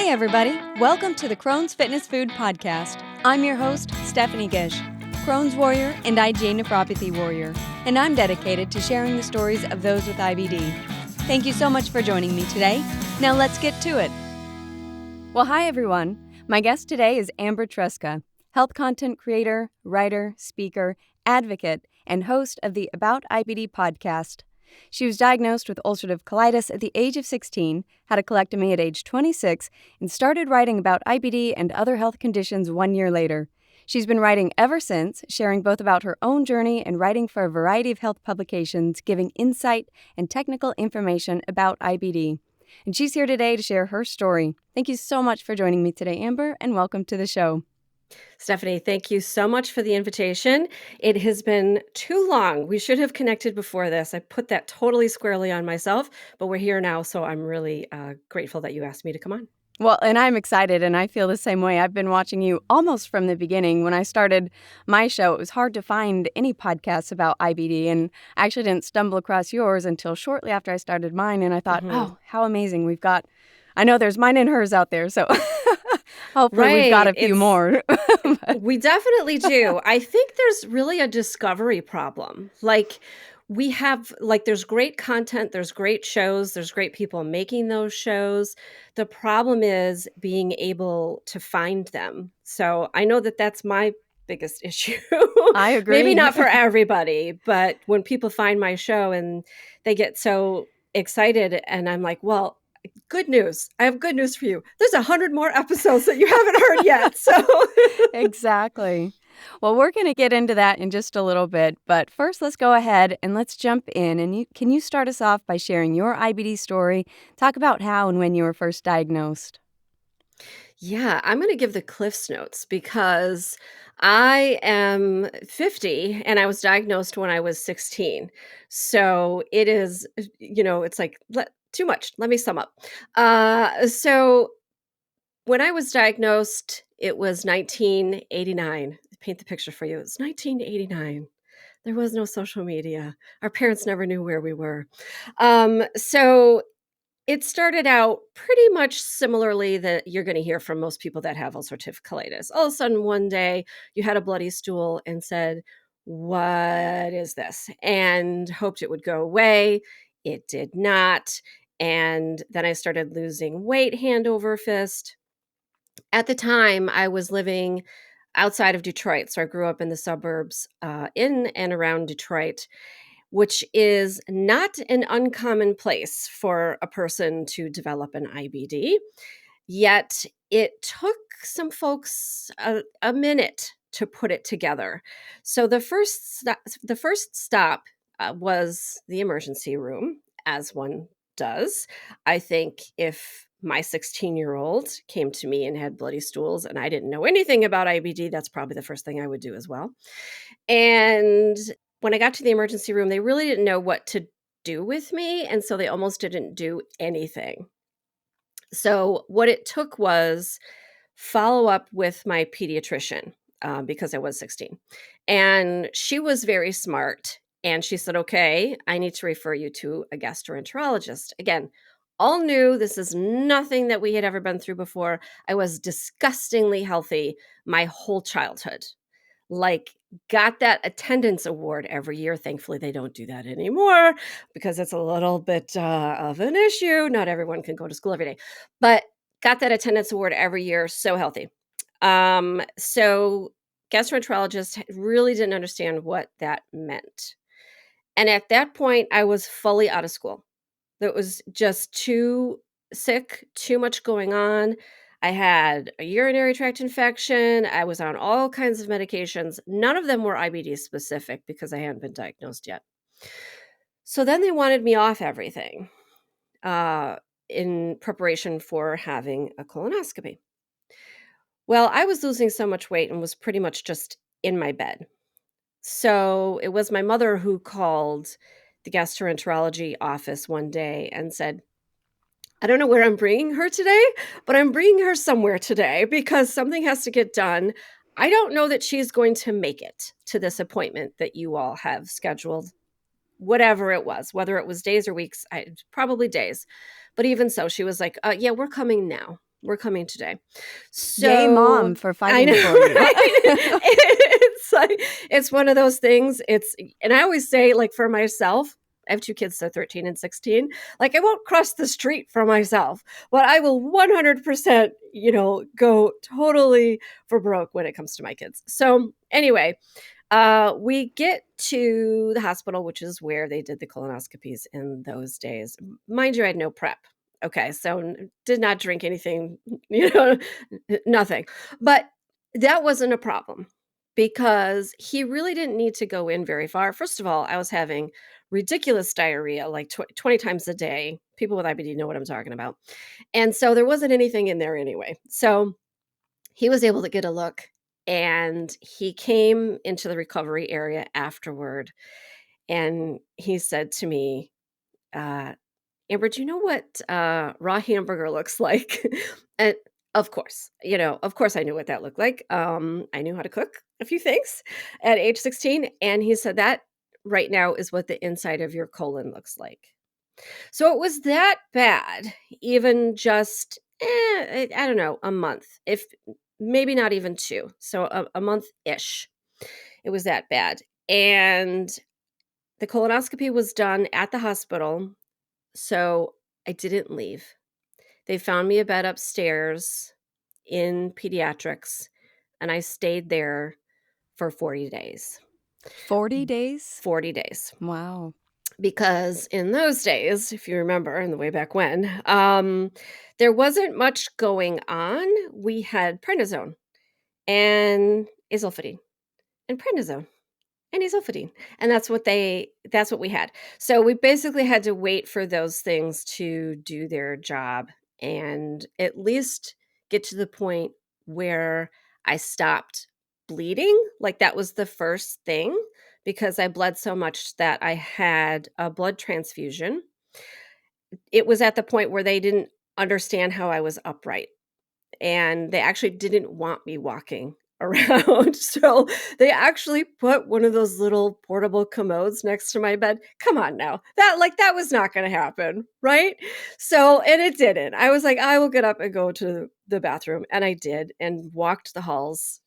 Hey everybody, welcome to the Crohn's Fitness Food Podcast. I'm your host, Stephanie Gish, Crohn's warrior and IgA nephropathy warrior, and I'm dedicated to sharing the stories of those with IBD. Thank you so much for joining me today. Now let's get to it. Well, hi everyone. My guest today is Amber Tresca, health content creator, writer, speaker, advocate, and host of the About IBD podcast. She was diagnosed with ulcerative colitis at the age of 16, had a colectomy at age 26, and started writing about IBD and other health conditions 1 year later. She's been writing ever since, sharing both about her own journey and writing for a variety of health publications, giving insight and technical information about IBD. And she's here today to share her story. Thank you so much for joining me today, Amber, and welcome to the show. Stephanie, thank you so much for the invitation. It has been too long. We should have connected before this. I put that totally squarely on myself, but we're here now, so I'm really grateful that you asked me to come on. Well, and I'm excited, and I feel the same way. I've been watching you almost from the beginning. When I started my show, it was hard to find any podcasts about IBD, and I actually didn't stumble across yours until shortly after I started mine, and I thought, oh, how amazing. We've got, I know there's mine and hers out there, so hopefully we've got a few more. We definitely do. I think there's really a discovery problem. We have, there's great content, there's great shows, there's great people making those shows. The problem is being able to find them. So I know that that's my biggest issue. I agree. Maybe not for everybody, but when people find my show and they get so excited and I'm like, well, good news. I have good news for you. There's 100 more episodes that you haven't heard yet. So Exactly. Well, we're going to get into that in just a little bit, but first let's go ahead and let's jump in. And can you start us off by sharing your IBD story? Talk about how and when you were first diagnosed. Yeah, I'm going to give the Cliff's Notes because I am 50 and I was diagnosed when I was 16. So it is, it's like too much. Let me sum up. So when I was diagnosed, it was 1989. Paint the picture for you. It's 1989. There was no social media. Our parents never knew where we were. So it started out pretty much similarly that you're going to hear from most people that have ulcerative colitis. All of a sudden, one day, you had a bloody stool and said, what is this? And hoped it would go away. It did not. And then I started losing weight hand over fist. At the time, I was living outside of Detroit. So I grew up in the suburbs in and around Detroit, which is not an uncommon place for a person to develop an IBD. Yet it took some folks a minute to put it together. So the first stop was the emergency room, as one does. I think if my 16-year-old came to me and had bloody stools and I didn't know anything about IBD, that's probably the first thing I would do as well. And when I got to the emergency room, they really didn't know what to do with me. And so they almost didn't do anything. So what it took was follow up with my pediatrician because I was 16. And she was very smart. And she said, okay, I need to refer you to a gastroenterologist. Again, all new. This is nothing that we had ever been through before. I was disgustingly healthy my whole childhood. Got that attendance award every year. Thankfully, they don't do that anymore because it's a little bit of an issue. Not everyone can go to school every day, but got that attendance award every year. So healthy. So gastroenterologist really didn't understand what that meant. And at that point, I was fully out of school. That was just too sick, too much going on. I had a urinary tract infection. I was on all kinds of medications. None of them were IBD specific because I hadn't been diagnosed yet. So then they wanted me off everything in preparation for having a colonoscopy. Well, I was losing so much weight and was pretty much just in my bed. So it was my mother who called the gastroenterology office one day and said, I don't know where I'm bringing her today, but I'm bringing her somewhere today because something has to get done. I don't know that she's going to make it to this appointment that you all have scheduled, whatever it was, whether it was days or weeks, probably days. But even so, she was like, yeah, we're coming now. we're coming today. Yay, Mom, So for I fighting know, for you. right? It's like, it's one of those things. And I always say, like, for myself, I have two kids, they're 13 and 16. Like, I won't cross the street for myself, but I will 100%, go totally for broke when it comes to my kids. So anyway, we get to the hospital, which is where they did the colonoscopies in those days. Mind you, I had no prep. Okay, so did not drink anything, nothing. But that wasn't a problem because he really didn't need to go in very far. First of all, I was having ridiculous diarrhea, like 20 times a day. People with IBD know what I'm talking about. And so there wasn't anything in there anyway. So he was able to get a look, and he came into the recovery area afterward, and he said to me, Amber, do you know what raw hamburger looks like? And of course I knew what that looked like. I knew how to cook a few things at age 16. And he said that right now is what the inside of your colon looks like. So it was that bad, even just, I don't know, a month, if maybe not even two. So a month-ish. It was that bad. And the colonoscopy was done at the hospital. So I didn't leave. They found me a bed upstairs in pediatrics, and I stayed there for 40 days. 40 days? 40 days. Wow. Because in those days, if you remember, in the way back when, there wasn't much going on. We had prednisone and azolfidine and prednisone and azolfidine, and that's what we had. So we basically had to wait for those things to do their job and at least get to the point where I stopped bleeding. Like, that was the first thing, because I bled so much that I had a blood transfusion. It was at the point where they didn't understand how I was upright, and they actually didn't want me walking around. So they actually put one of those little portable commodes next to my bed. Come on now. That was not going to happen, right? So, and it didn't. I was like, I will get up and go to the bathroom, and I did, and walked the halls,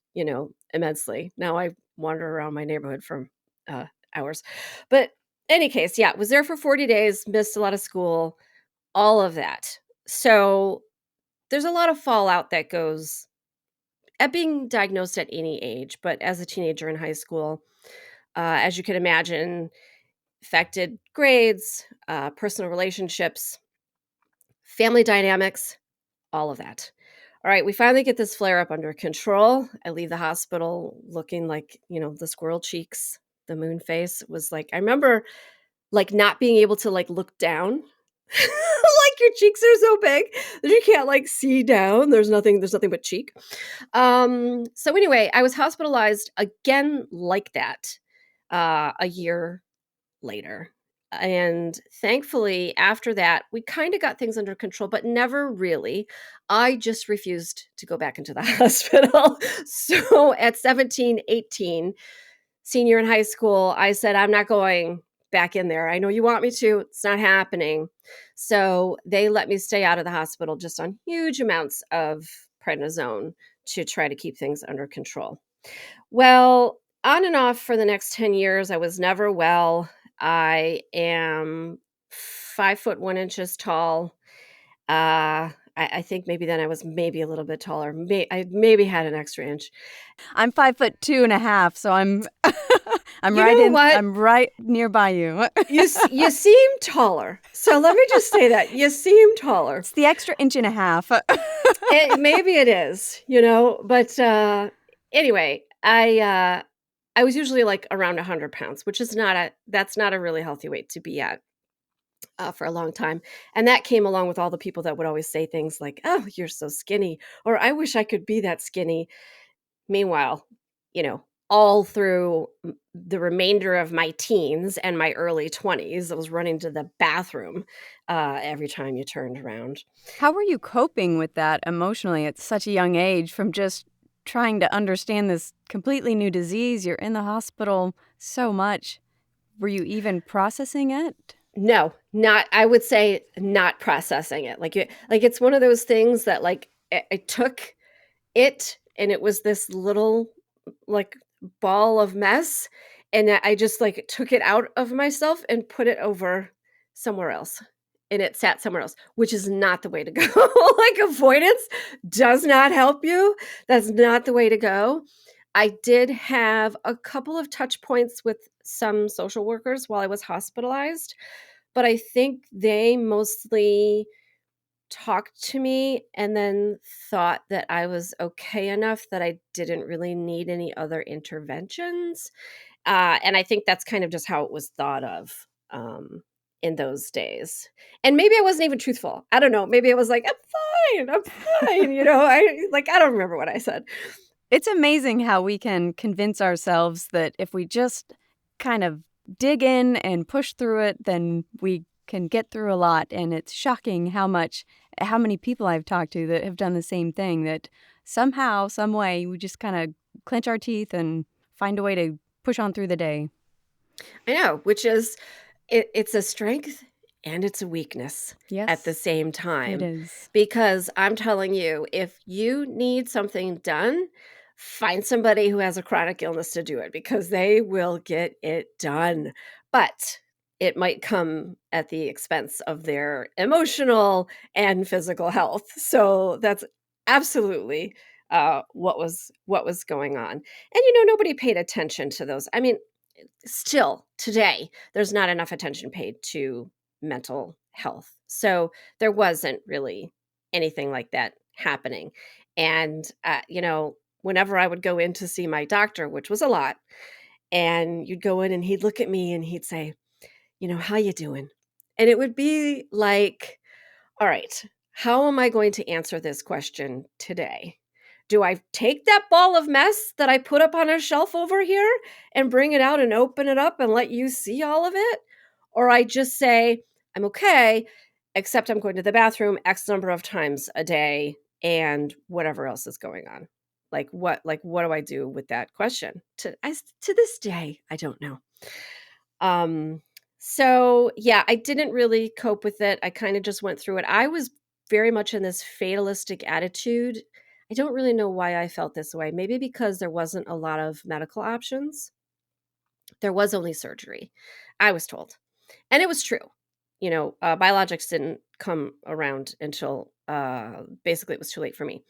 immensely. Now I wander around my neighborhood for hours. But any case, yeah, was there for 40 days, missed a lot of school, all of that. So there's a lot of fallout that goes at being diagnosed at any age, but as a teenager in high school, as you can imagine, affected grades, personal relationships, family dynamics, all of that. All right, we finally get this flare up under control. I leave the hospital looking like, the squirrel cheeks, the moon face. Was like, I remember like not being able to like look down. Like, your cheeks are so big that you can't like see down. There's nothing but cheek. So anyway, I was hospitalized again like that a year later. And thankfully, after that, we kind of got things under control, but never really. I just refused to go back into the hospital. So at 17, 18, senior in high school, I said, I'm not going back in there. I know you want me to. It's not happening. So they let me stay out of the hospital just on huge amounts of prednisone to try to keep things under control. Well, on and off for the next 10 years, I was never well. I am 5'1" tall. I think maybe then I was maybe a little bit taller. I maybe had an extra inch. I'm 5'2.5", so I'm I'm You right know in. what? I'm right nearby you. You seem taller. So let me just say that. You seem taller. It's the extra inch and a half. Maybe it is, but anyway, I was usually like around 100 pounds, which is that's not a really healthy weight to be at for a long time. And that came along with all the people that would always say things like, oh, you're so skinny, or I wish I could be that skinny. Meanwhile, all through the remainder of my teens and my early 20s, I was running to the bathroom every time you turned around. How were you coping with that emotionally at such a young age, from just trying to understand this completely new disease? You're in the hospital so much. Were you even processing it? No, I would say not processing it. Like it's one of those things that like I took it, and it was this little, like, ball of mess, and I just, like, took it out of myself and put it over somewhere else, and it sat somewhere else, which is not the way to go. Like, avoidance does not help you. That's not the way to go. I did have a couple of touch points with some social workers while I was hospitalized, but I think they mostly talked to me and then thought that I was okay enough that I didn't really need any other interventions. And I think that's kind of just how it was thought of in those days. And maybe I wasn't even truthful. I don't know. Maybe it was like, I'm fine. I don't remember what I said. It's amazing how we can convince ourselves that if we just kind of dig in and push through it, then we can get through a lot. And it's shocking how many people I've talked to that have done the same thing, that somehow, some way, we just kind of clench our teeth and find a way to push on through the day. I know, which is it's a strength and it's a weakness at the Yes, same it time. is. Because I'm telling you, if you need something done, find somebody who has a chronic illness to do it because they will get it done. But it might come at the expense of their emotional and physical health. So that's absolutely what was going on. And nobody paid attention to those. I mean, still today, there's not enough attention paid to mental health. So there wasn't really anything like that happening. And, whenever I would go in to see my doctor, which was a lot, and you'd go in and he'd look at me and he'd say, how you doing? And it would be like, all right, how am I going to answer this question today? Do I take that ball of mess that I put up on a shelf over here and bring it out and open it up and let you see all of it? Or I just say, I'm okay, except I'm going to the bathroom X number of times a day and whatever else is going on. What do I do with that question? To this day, I don't know. Um, so yeah, I didn't really cope with it. I kind of just went through it. I was very much in this fatalistic attitude. I don't really know why I felt this way. Maybe because there wasn't a lot of medical options. There was only surgery, I was told. And it was true. Biologics didn't come around until basically it was too late for me.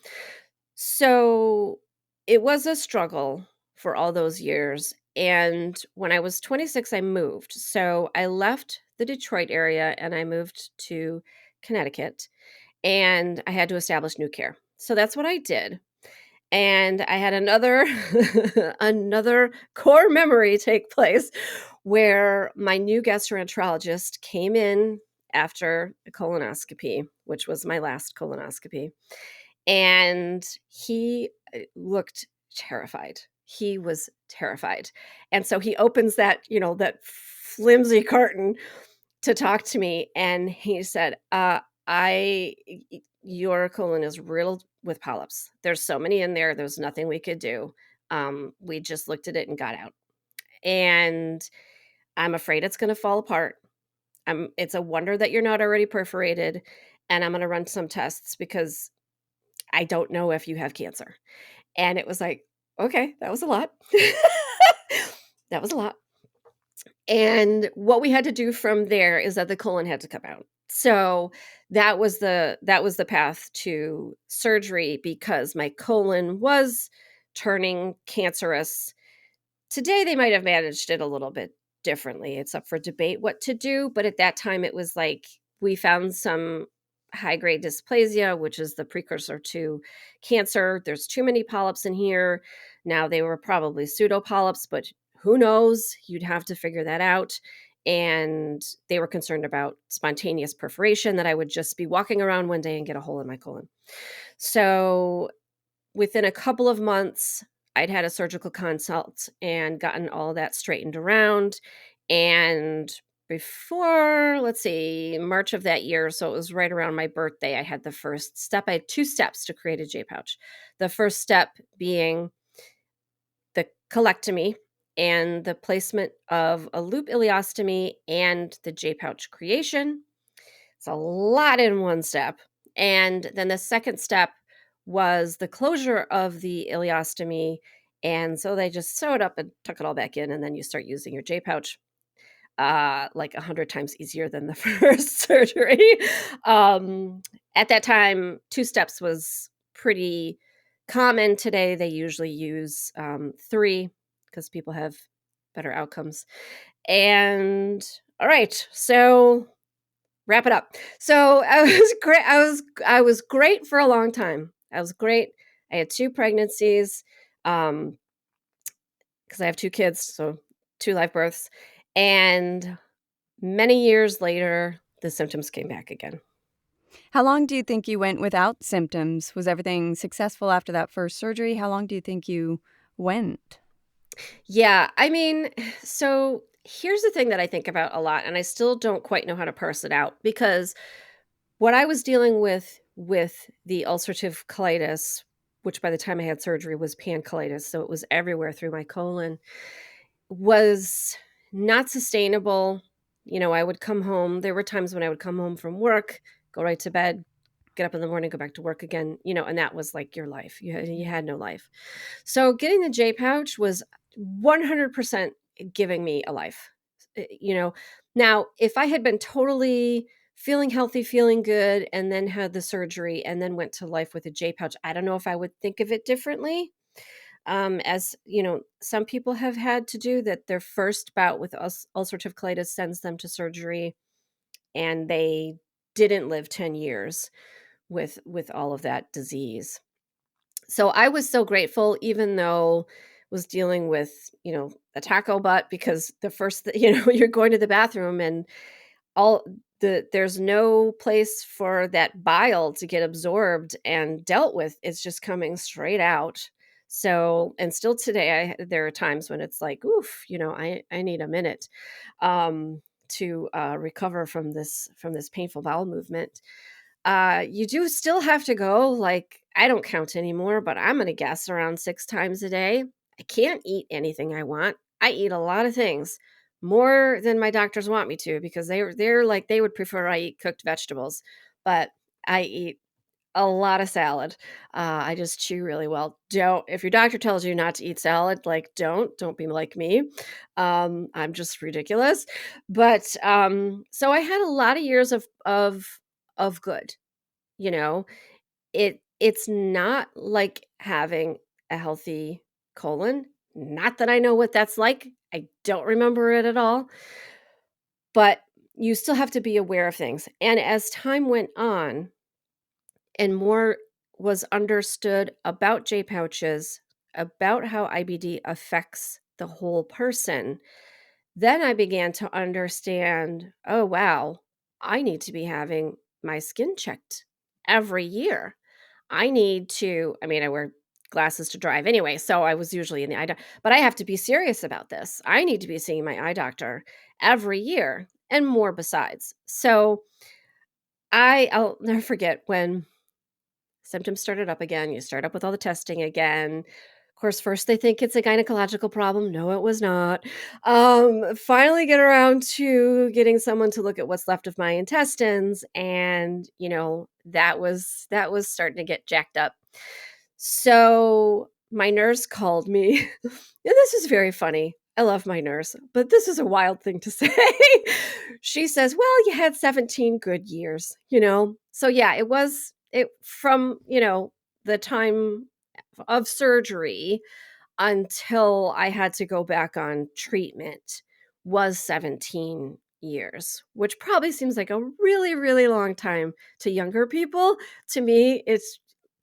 So it was a struggle for all those years. And when I was 26, I moved. So I left the Detroit area and I moved to Connecticut and I had to establish new care. So that's what I did. And I had another another core memory take place where my new gastroenterologist came in after a colonoscopy, which was my last colonoscopy. And he looked terrified. He was terrified. And so he opens that flimsy curtain to talk to me. And he said, your colon is riddled with polyps. There's so many in there. There's nothing we could do. We just looked at it and got out. And I'm afraid it's going to fall apart. It's a wonder that you're not already perforated. And I'm going to run some tests because I don't know if you have cancer. And it was like, okay, that was a lot. That was a lot. And what we had to do from there is that the colon had to come out. So that was the path to surgery because my colon was turning cancerous. Today they might have managed it a little bit differently. It's up for debate what to do, but at that time it was like we found some high-grade dysplasia, which is the precursor to cancer. There's too many polyps in here. Now they were probably pseudopolyps, but who knows? You'd have to figure that out. And they were concerned about spontaneous perforation, that I would just be walking around one day and get a hole in my colon. So within a couple of months, I'd had a surgical consult and gotten all that straightened around. And before, let's see, March of that year, so it was right around my birthday, I had the first step. I had 2 steps to create a J pouch. The first step being the colectomy and the placement of a loop ileostomy and the J pouch creation. It's a lot in one step. And then the second step was the closure of the ileostomy, and so they just sew it up and tuck it all back in, and then you start using your J pouch, like 100 times easier than the first surgery. At that time, 2 steps was pretty common. Today, they usually use 3 because people have better outcomes. And all right, so wrap it up. So I was great. I was great for a long time. I was great. I had 2 pregnancies. Um, because I have 2 kids, so 2 live births. And many years later, the symptoms came back again. How long do you think you went without symptoms? Was everything successful after that first surgery? How long do you think you went? Yeah, I mean, so here's the thing that I think about a lot, and I still don't quite know how to parse it out because what I was dealing with the ulcerative colitis, which by the time I had surgery was pancolitis, so it was everywhere through my colon, was not sustainable. I would come home. There were times when I would come home from work, go right to bed, get up in the morning, go back to work again, and that was like your life. You had no life. So getting the J pouch was 100% giving me a life. Now, if I had been totally feeling healthy, feeling good, and then had the surgery and then went to life with a J pouch, I don't know if I would think of it differently. As some people have had to do that. Their first bout with ulcerative colitis sends them to surgery, and they didn't live 10 years with all of that disease. So I was so grateful, even though was dealing with a taco butt, because the first you're going to the bathroom and all there's no place for that bile to get absorbed and dealt with. It's just coming straight out. So, and still today, there are times when it's like, oof, I need a minute to recover from this painful bowel movement. You do still have to go, like, I don't count anymore, but I'm going to guess around 6 times a day. I can't eat anything I want. I eat a lot of things, more than my doctors want me to, because they're like, they would prefer I eat cooked vegetables, but I eat a lot of salad. I just chew really well. Don't If your doctor tells you not to eat salad, like, don't be like me. I'm just ridiculous. But so I had a lot of years of good. You know, it's not like having a healthy colon. Not that I know what that's like. I don't remember it at all, but you still have to be aware of things. And as time went on and more was understood about J pouches, about how IBD affects the whole person, then I began to understand, oh wow, I need to be having my skin checked every year. I wear glasses to drive anyway, so I was usually in the eye doctor, but I have to be serious about this. I need to be seeing my eye doctor every year and more besides. So I'll never forget when symptoms started up again. You start up with all the testing again. Of course, first they think it's a gynecological problem. No, it was not. Finally get around to getting someone to look at what's left of my intestines, and that was starting to get jacked up. So my nurse called me, and this is very funny. I love my nurse, but this is a wild thing to say. She says, "Well, you had 17 good years." So yeah, it from, the time of surgery until I had to go back on treatment was 17 years, which probably seems like a really, really long time to younger people. To me, it's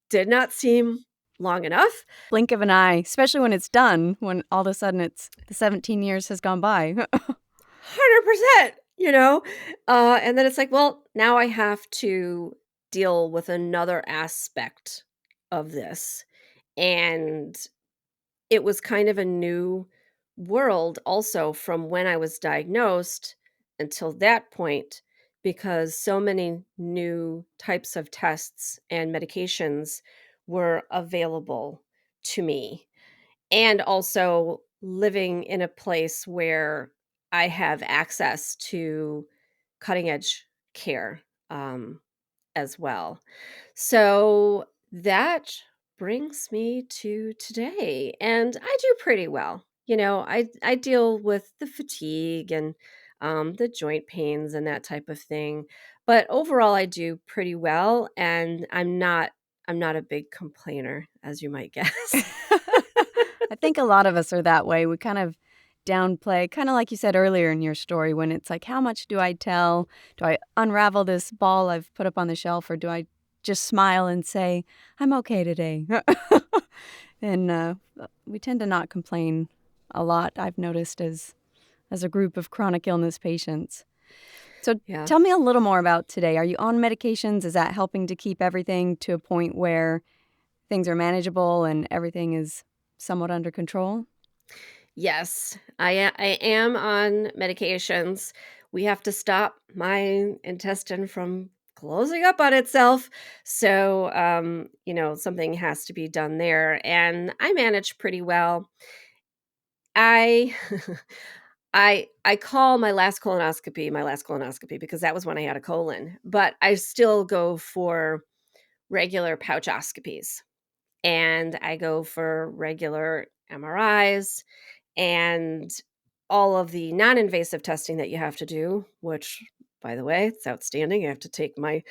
did not seem long enough. Blink of an eye, especially when it's done, when all of a sudden the 17 years has gone by. 100%, and then it's like, well, now I have to deal with another aspect of this. And it was kind of a new world also from when I was diagnosed until that point, because so many new types of tests and medications were available to me. And also living in a place where I have access to cutting edge care, as well. So That brings me to today, and I do pretty well. I deal with the fatigue and the joint pains and that type of thing, but overall, I do pretty well, and I'm not a big complainer, as you might guess. I think a lot of us are that way. We kind of downplay, kind of like you said earlier in your story, when it's like, how much do I tell? Do I unravel this ball I've put up on the shelf, or do I just smile and say, I'm okay today? And we tend to not complain a lot, I've noticed, as a group of chronic illness patients. So Yeah. tell me a little more about today. Are you on medications? Is that helping to keep everything to a point where things are manageable and everything is somewhat under control? Yes, I am on medications. We have to stop my intestine from closing up on itself. So, something has to be done there. And I manage pretty well. I I call my last colonoscopy because that was when I had a colon, but I still go for regular pouchoscopies and I go for regular MRIs and all of the non-invasive testing that you have to do, which, by the way, it's outstanding. I have to take my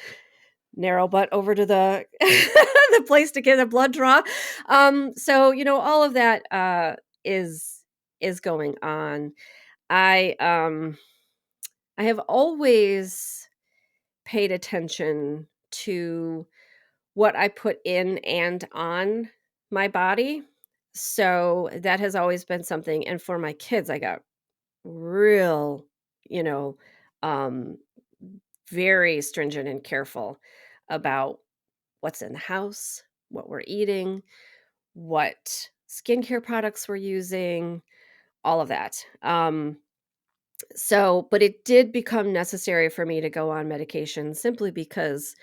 narrow butt over to the the place to get a blood draw. So all of that is going on. I um I have always paid attention to what I put in and on my body. So that has always been something. And for my kids, I got real, you know, um, very stringent and careful about what's in the house, what we're eating, what skincare products we're using, all of that. But it did become necessary for me to go on medication simply because,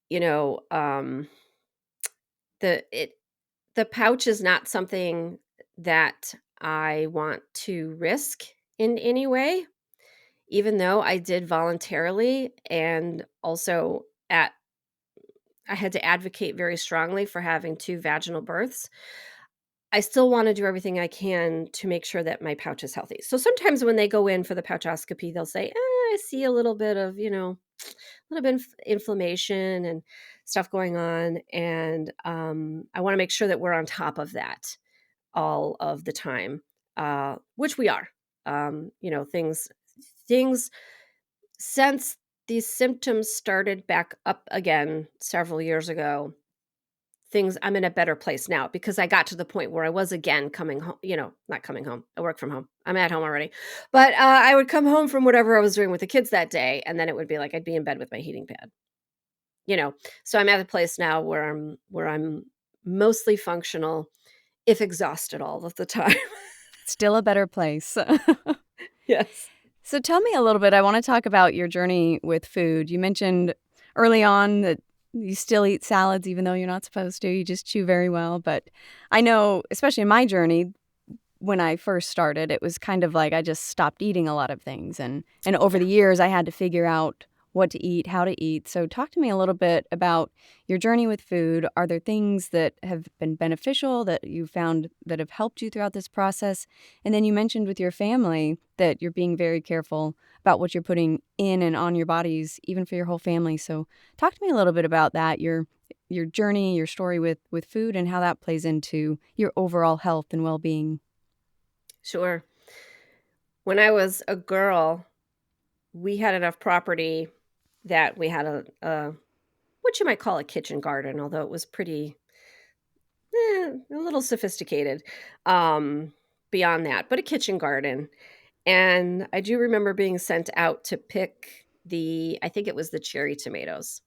you know, the it the pouch is not something that I want to risk in any way. Even though I did voluntarily and also at I had to advocate very strongly for having 2 vaginal births, I still wanna do everything I can to make sure that my pouch is healthy. So sometimes when they go in for the pouchoscopy, they'll say, I see a little bit of, a little bit of inflammation and stuff going on, and, I wanna make sure that we're on top of that all of the time, which we are. Things since these symptoms started back up again several years ago, things I'm in a better place now because I got to the point where I was again coming home, not coming home. I work from home. I'm at home already. But I would come home from whatever I was doing with the kids that day and then it would be like I'd be in bed with my heating pad. You know. So I'm at a place now where I'm mostly functional if exhausted all of the time. Still a better place. Yes. So tell me a little bit. I want to talk about your journey with food. You mentioned early on that you still eat salads even though you're not supposed to. You just chew very well. But I know, especially in my journey, when I first started, it was kind of like I just stopped eating a lot of things. And over Yeah. the years, I had to figure out what to eat, how to eat. So talk to me a little bit about your journey with food. Are there things that have been beneficial that you found that have helped you throughout this process? And then you mentioned with your family that you're being very careful about what you're putting in and on your bodies, even for your whole family. So talk to me a little bit about that, your journey, your story with food, and how that plays into your overall health and well-being. Sure. When I was a girl, we had enough property that we had a what you might call a kitchen garden, although it was pretty a little sophisticated, um, beyond that, but a kitchen garden. And I do remember being sent out to pick I think it was the cherry tomatoes.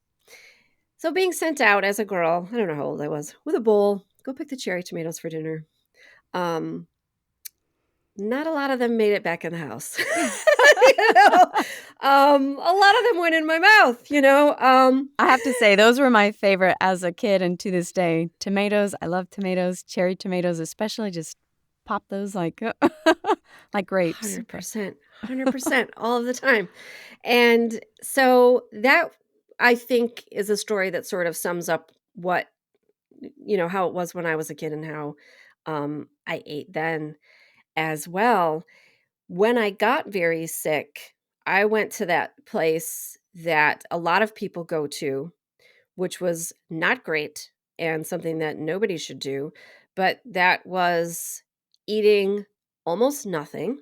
So being sent out as a girl, I don't know how old I was, with a bowl, go pick the cherry tomatoes for dinner. Um, Not a lot of them made it back in the house. You know? A lot of them went in my mouth. I have to say, those were my favorite as a kid and to this day. Tomatoes, I love tomatoes, cherry tomatoes especially, just pop those like like grapes. But 100%, 100% all of the time. And so that I think is a story that sort of sums up what, how it was when I was a kid and how I ate then as well. When I got very sick, I went to that place that a lot of people go to, which was not great and something that nobody should do, but that was eating almost nothing,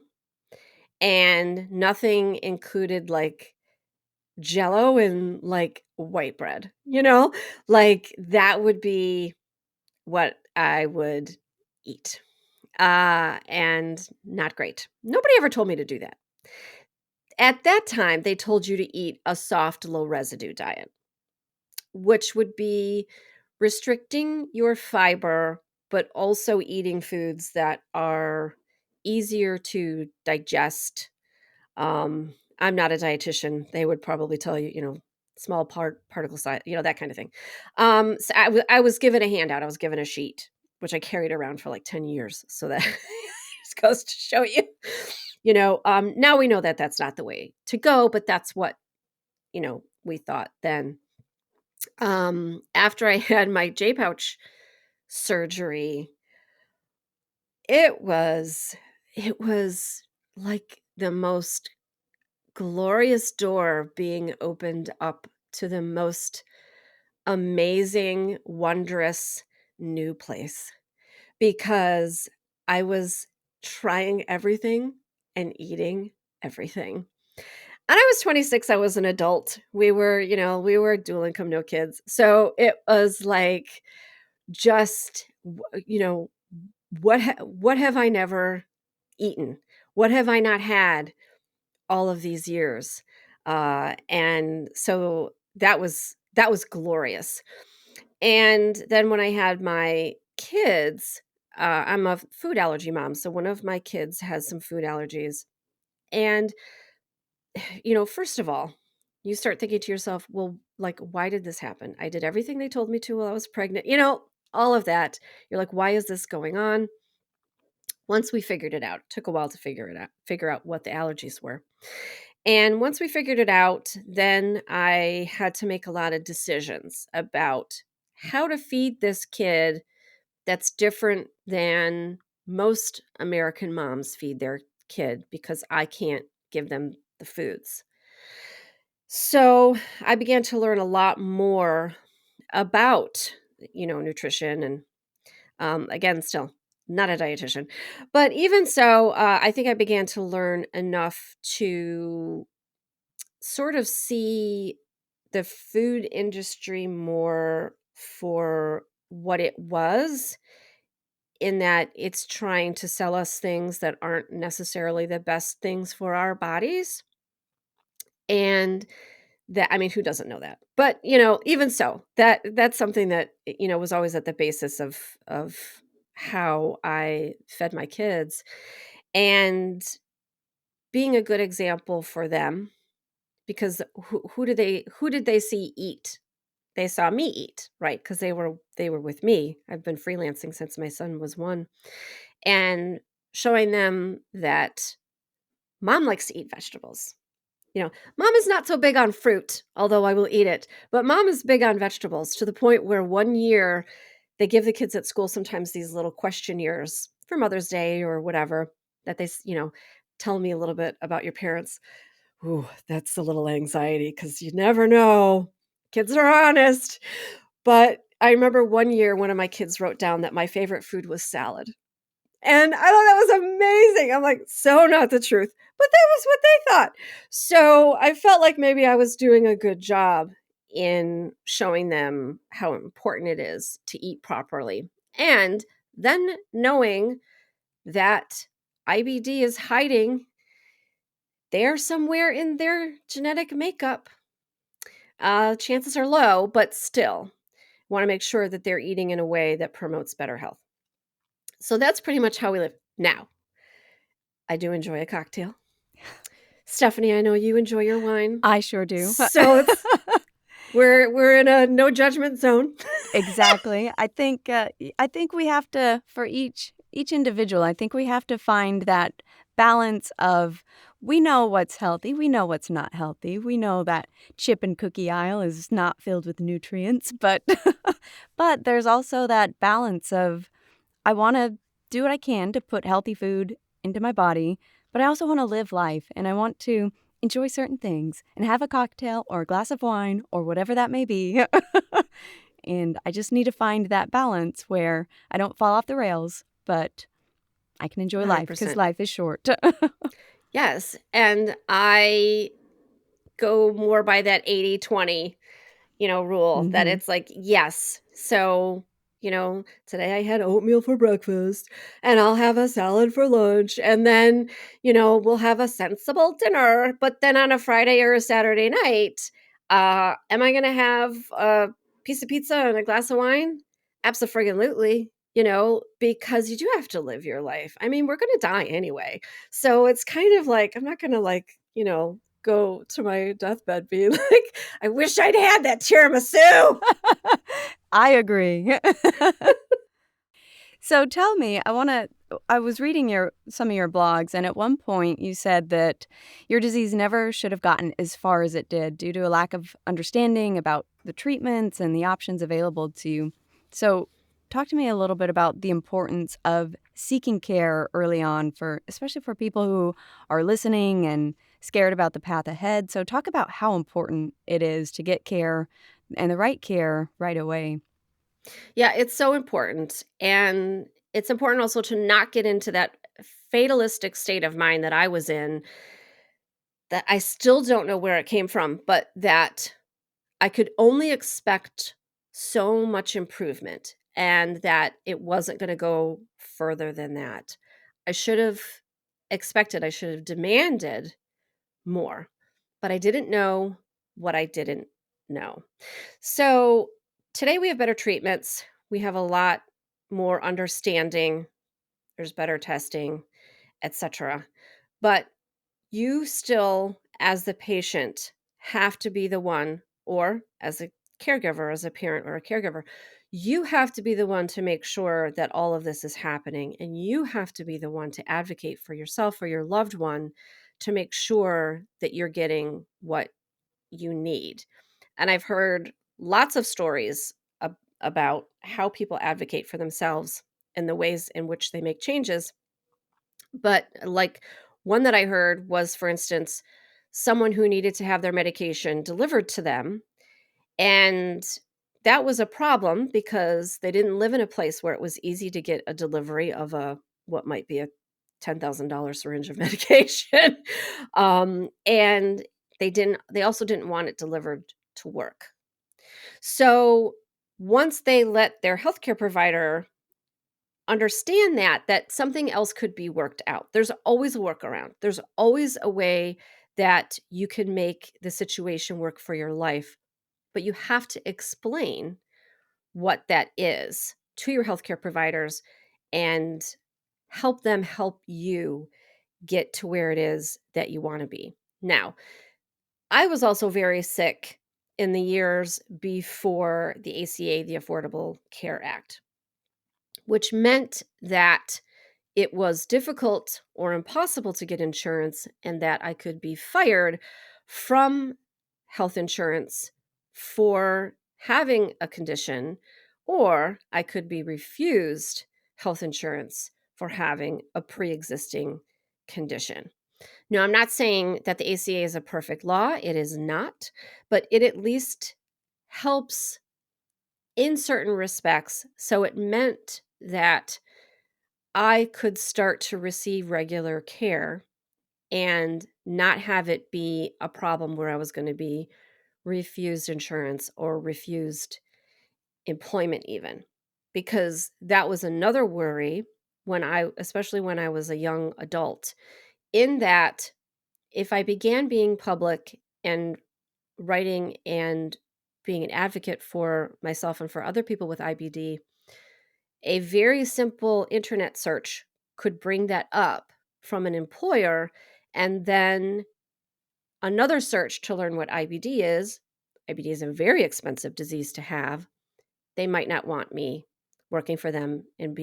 and nothing included like jello and like white bread, like that would be what I would eat. And not great. Nobody ever told me to do that. At that time, they told you to eat a soft, low residue diet, which would be restricting your fiber, but also eating foods that are easier to digest. I'm not a dietitian. They would probably tell you, small particle size, that kind of thing. So I was given a handout. I was given a sheet, which I carried around for like 10 years. So that just goes to show you, now we know that that's not the way to go, but that's what, we thought then. After I had my J pouch surgery, it was it was like the most glorious door being opened up to the most amazing, wondrous new place, because I was trying everything and eating everything. And I was 26, I was an adult. We were dual income, no kids. So it was like just what have I never eaten? What have I not had all of these years? And so that was glorious. And then when I had my kids, I'm a food allergy mom, so one of my kids has some food allergies. And first of all, you start thinking to yourself, well, like, why did this happen? I did everything they told me to while I was pregnant, all of that. You're like, why is this going on? Once we figured it out, it took a while to figure out what the allergies were. And once we figured it out, then I had to make a lot of decisions about how to feed this kid that's different than most American moms feed their kid, because I can't give them the foods. So I began to learn a lot more about, nutrition. And again, still not a dietitian, but even so, I think I began to learn enough to sort of see the food industry more for what it was, in that it's trying to sell us things that aren't necessarily the best things for our bodies. And that, I mean, who doesn't know that? But, even so, that's something that, was always at the basis of how I fed my kids, and being a good example for them, because who did they see eat? They saw me eat, right? Because they were with me. I've been freelancing since my son was 1, and showing them that mom likes to eat vegetables. Mom is not so big on fruit, although I will eat it, but mom is big on vegetables, to the point where one year they give the kids at school sometimes these little questionnaires for Mother's Day or whatever, that tell me a little bit about your parents. Ooh, that's a little anxiety, because you never know. Kids are honest. But I remember one year one of my kids wrote down that my favorite food was salad. And I thought that was amazing. I'm like, so not the truth. But that was what they thought. So I felt like maybe I was doing a good job in showing them how important it is to eat properly. And then knowing that IBD is hiding there somewhere in their genetic makeup. Chances are low, but still want to make sure that they're eating in a way that promotes better health. So that's pretty much how we live. Now, I do enjoy a cocktail. Stephanie, I know you enjoy your wine. I sure do. So we're in a no judgment zone. Exactly. I think we have to, for each individual, I think we have to find that balance of we know what's healthy, we know what's not healthy. We know that chip and cookie aisle is not filled with nutrients, but but there's also that balance of I want to do what I can to put healthy food into my body, but I also want to live life and I want to enjoy certain things and have a cocktail or a glass of wine or whatever that may be. And I just need to find that balance where I don't fall off the rails, but I can enjoy life because 100%. life is short. Yes, and I go more by that 80/20, rule that Hmm. it's like, yes. So, today I had oatmeal for breakfast and I'll have a salad for lunch and then, we'll have a sensible dinner. But then on a Friday or a Saturday night, am I going to have a piece of pizza and a glass of wine? Absolutely. Because you do have to live your life. I mean, we're going to die anyway. So it's kind of like, I'm not going to go to my deathbed being like, I wish I'd had that tiramisu. I agree. So tell me, I was reading some of your blogs, and at one point you said that your disease never should have gotten as far as it did due to a lack of understanding about the treatments and the options available to you. So talk to me a little bit about the importance of seeking care early on especially for people who are listening and scared about the path ahead. So talk about how important it is to get care and the right care right away. Yeah, it's so important. And it's important also to not get into that fatalistic state of mind that I was in, that I still don't know where it came from, but that I could only expect so much improvement and that it wasn't going to go further than that. I should have I should have demanded more, but I didn't know what I didn't know. So today we have better treatments. We have a lot more understanding. There's better testing, etc. But you still, as the patient, have to be the one, or as a caregiver, as a parent or a caregiver, you have to be the one to make sure that all of this is happening. And you have to be the one to advocate for yourself or your loved one to make sure that you're getting what you need. And I've heard lots of stories about how people advocate for themselves and the ways in which they make changes. But like one that I heard was, for instance, someone who needed to have their medication delivered to them. And that was a problem because they didn't live in a place where it was easy to get a delivery of what might be a $10,000 syringe of medication. And they also didn't want it delivered to work. So once they let their healthcare provider understand that something else could be worked out. There's always a workaround. There's always a way that you can make the situation work for your life, but you have to explain what that is to your healthcare providers and help them help you get to where it is that you want to be. Now, I was also very sick in the years before the ACA, the Affordable Care Act, which meant that it was difficult or impossible to get insurance and that I could be fired from health insurance for having a condition, or I could be refused health insurance for having a pre existing condition. Now, I'm not saying that the ACA is a perfect law, it is not, but it at least helps in certain respects. So it meant that I could start to receive regular care and not have it be a problem where I was going to be refused insurance or refused employment even. Because that was another worry especially when I was a young adult, in that if I began being public and writing and being an advocate for myself and for other people with IBD, a very simple internet search could bring that up from an employer, and then another search to learn what IBD is. IBD is a very expensive disease to have. They might not want me working for them and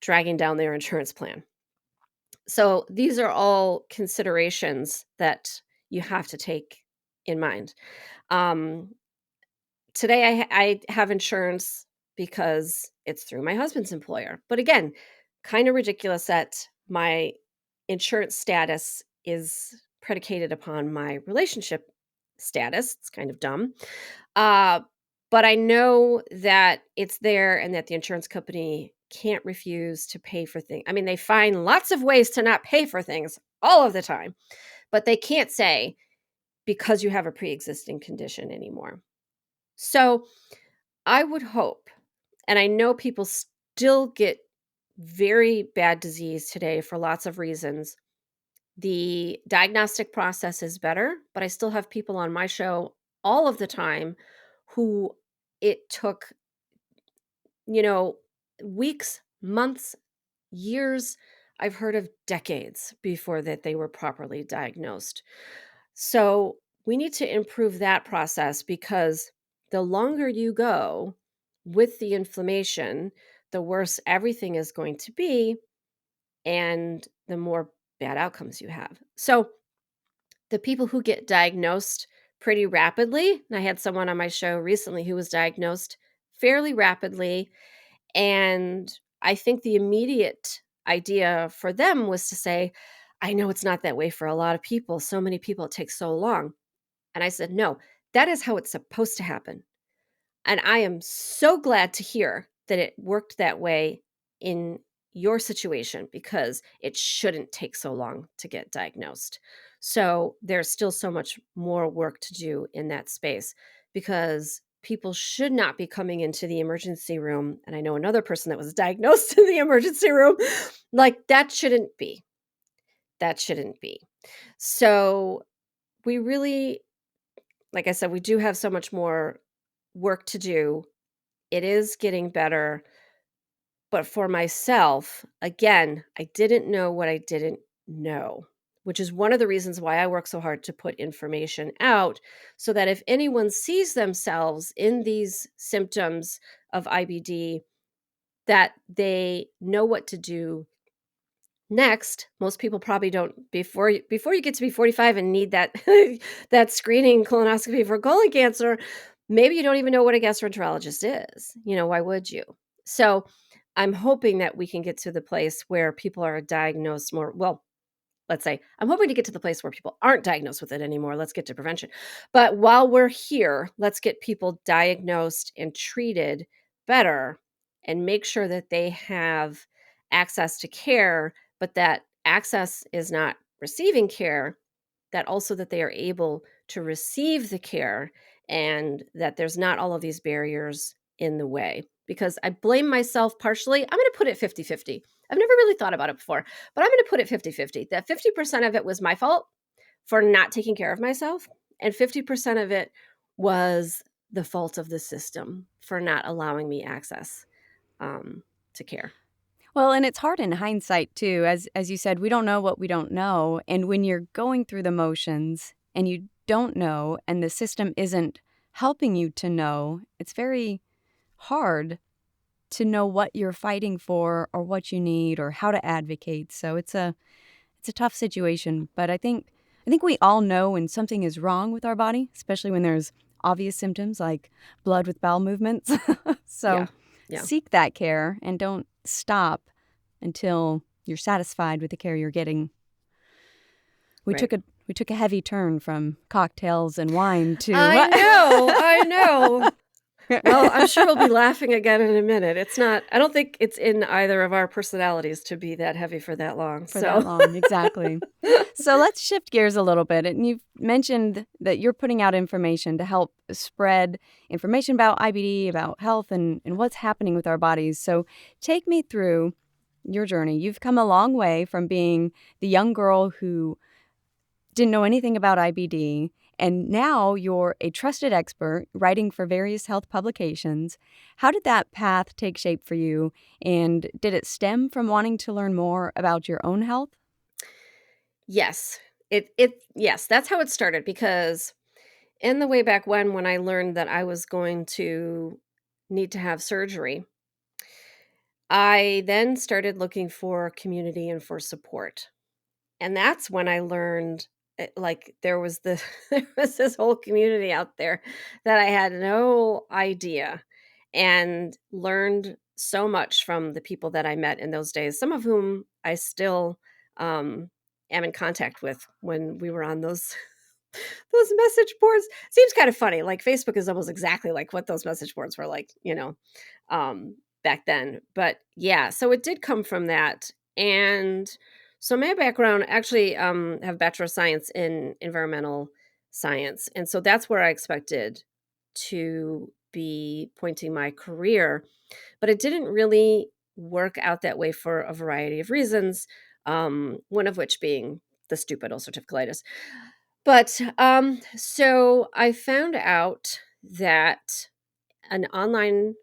dragging down their insurance plan. So these are all considerations that you have to take in mind. Um, Today I have insurance because it's through my husband's employer. But again, kind of ridiculous that my insurance status is predicated upon my relationship status. It's kind of dumb. Uh, but I know that it's there and that the insurance company can't refuse to pay for things. I mean, they find lots of ways to not pay for things all of the time, but they can't say because you have a pre existing condition anymore. So I would hope, and I know people still get very bad disease today for lots of reasons. The diagnostic process is better, but I still have people on my show all of the time who it took, you know, weeks, months, years. I've heard of decades before that they were properly diagnosed. So we need to improve that process because the longer you go with the inflammation, the worse everything is going to be and the more bad outcomes you have. So the people who get diagnosed pretty rapidly, and I had someone on my show recently who was diagnosed fairly rapidly. And I think the immediate idea for them was to say, I know it's not that way for a lot of people. So many people, it takes so long. And I said, no, that is how it's supposed to happen. And I am so glad to hear that it worked that way in your situation because it shouldn't take so long to get diagnosed. So there's still so much more work to do in that space because people should not be coming into the emergency room. And I know another person that was diagnosed in the emergency room. Like that shouldn't be. That shouldn't be. So we really, like I said, we do have so much more work to do. It is getting better. But for myself, again, I didn't know what I didn't know, which is one of the reasons why I work so hard to put information out so that if anyone sees themselves in these symptoms of IBD, that they know what to do next. Most people probably don't before you get to be 45 and need that that screening colonoscopy for colon cancer, maybe you don't even know what a gastroenterologist is. Why would you? So, I'm hoping that we can get to the place where people are diagnosed more well, let's say, I'm hoping to get to the place where people aren't diagnosed with it anymore. Let's get to prevention. But while we're here, let's get people diagnosed and treated better and make sure that they have access to care, but that access is not receiving care, that also that they are able to receive the care and that there's not all of these barriers in the way. Because I blame myself partially. I'm going to put it 50-50. I've never really thought about it before, but I'm going to put it 50-50. That 50% of it was my fault for not taking care of myself, and 50% of it was the fault of the system for not allowing me access to care. Well, and it's hard in hindsight too. As you said, we don't know what we don't know. And when you're going through the motions and you don't know and the system isn't helping you to know, it's very hard to know what you're fighting for or what you need or how to advocate. So it's a tough situation, but I think we all know when something is wrong with our body, especially when there's obvious symptoms like blood with bowel movements. So Yeah. Yeah. seek that care and don't stop until you're satisfied with the care you're getting. We Right. took a heavy turn from cocktails and wine to I know. I know. Well, I'm sure we'll be laughing again in a minute. I don't think it's in either of our personalities to be that heavy for that long. for that So, long. Exactly. So let's shift gears a little bit. And you've mentioned that you're putting out information to help spread information about IBD, about health, and what's happening with our bodies. So take me through your journey. You've come a long way from being the young girl who didn't know anything about IBD, and now you're a trusted expert writing for various health publications. How did that path take shape for you, and did it stem from wanting to learn more about your own health? yes. Yes, that's how it started because in the way back when I learned that I was going to need to have surgery, I then started looking for community and for support. And that's when I learned, like, there was the there was this whole community out there that I had no idea, and learned so much from the people that I met in those days, some of whom I still, am in contact with when we were on those those message boards. Seems kind of funny, like, Facebook is almost exactly like what those message boards were like, back then. But, yeah, so it did come from that, and so my background actually, have Bachelor of Science in Environmental Science, and so that's where I expected to be pointing my career, but it didn't really work out that way for a variety of reasons, one of which being the stupid ulcerative colitis. But, so I found out that an online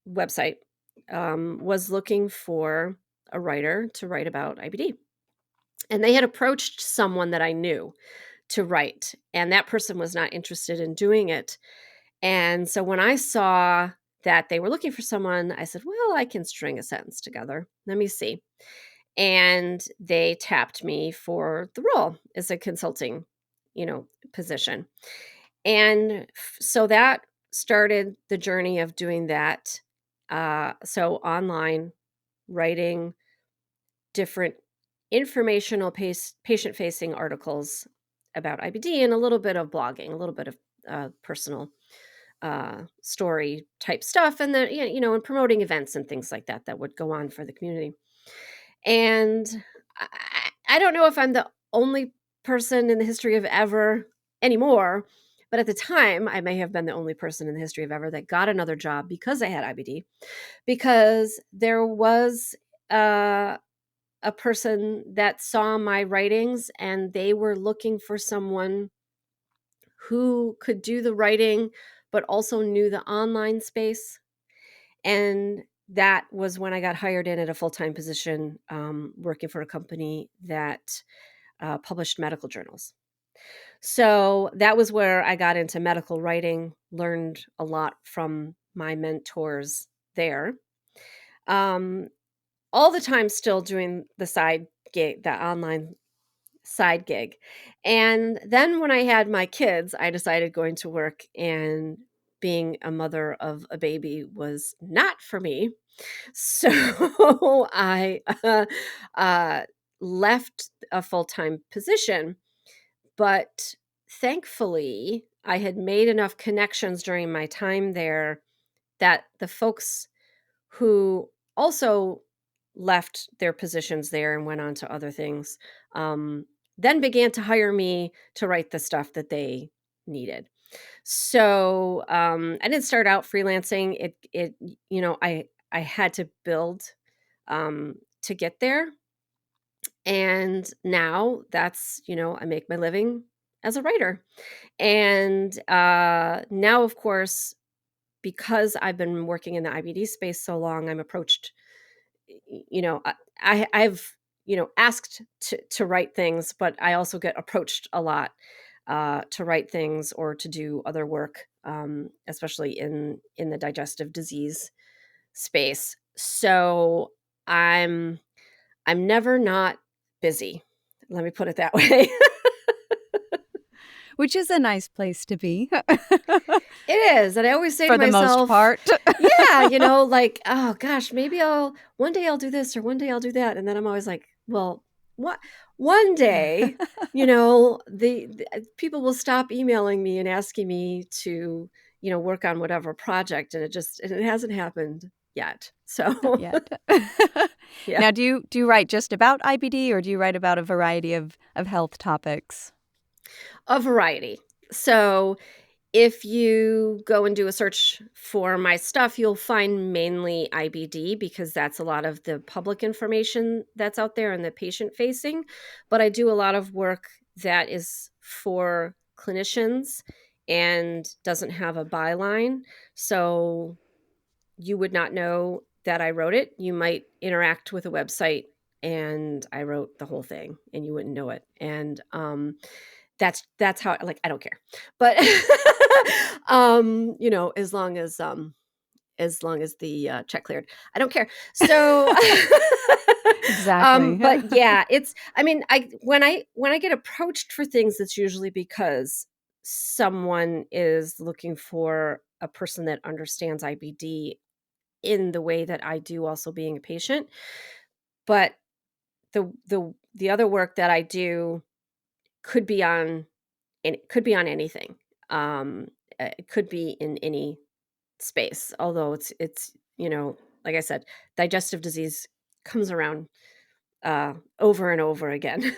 website, was looking for a writer to write about IBD, and they had approached someone that I knew to write, and that person was not interested in doing it. And so when I saw that they were looking for someone, I said, "Well, I can string a sentence together. Let me see." And they tapped me for the role as a consulting, position. And so that started the journey of doing that. So online writing different informational patient facing articles about IBD and a little bit of blogging, a little bit of personal story type stuff, and then and promoting events and things like that that would go on for the community. And I don't know if I'm the only person in the history of ever anymore, but at the time, I may have been the only person in the history of ever that got another job because I had IBD, because there was uh, a person that saw my writings and they were looking for someone who could do the writing, but also knew the online space. And that was when I got hired in at a full-time position, working for a company that published medical journals. So that was where I got into medical writing, learned a lot from my mentors there. Um, all the time still doing the side gig, the online side gig. And then when I had my kids, I decided going to work and being a mother of a baby was not for me. So I uh, left a full time position, but thankfully, I had made enough connections during my time there that the folks who also left their positions there and went on to other things, um, then began to hire me to write the stuff that they needed. So I didn't start out freelancing. I had to build to get there, and now that's I make my living as a writer. And now, of course, because I've been working in the IBD space so long, I'm approached, I've, asked to write things, but I also get approached a lot to write things or to do other work, especially in the digestive disease space. So I'm I'm never not busy. Let me put it that way. Which is a nice place to be. It is, and I always say to For the most myself, part. yeah, like, "Oh gosh, maybe one day I'll do this or one day I'll do that," and then I'm always like, "Well, what one day, the people will stop emailing me and asking me to, work on whatever project, and it hasn't happened yet." Not So, yet. yeah, Now, do you write just about IBD, or do you write about a variety of health topics? a variety. So if you go and do a search for my stuff, you'll find mainly IBD because that's a lot of the public information that's out there and the patient facing. But I do a lot of work that is for clinicians and doesn't have a byline. So you would not know that I wrote it. You might interact with a website and I wrote the whole thing and you wouldn't know it. And that's how, like, I don't care. But as long as as long as the check cleared. I don't care. So, Exactly. but yeah, when I get approached for things, it's usually because someone is looking for a person that understands IBD in the way that I do, also being a patient. But the other work that I do could be on, and it could be on anything. It could be in any space, although it's like I said, digestive disease comes around over and over again.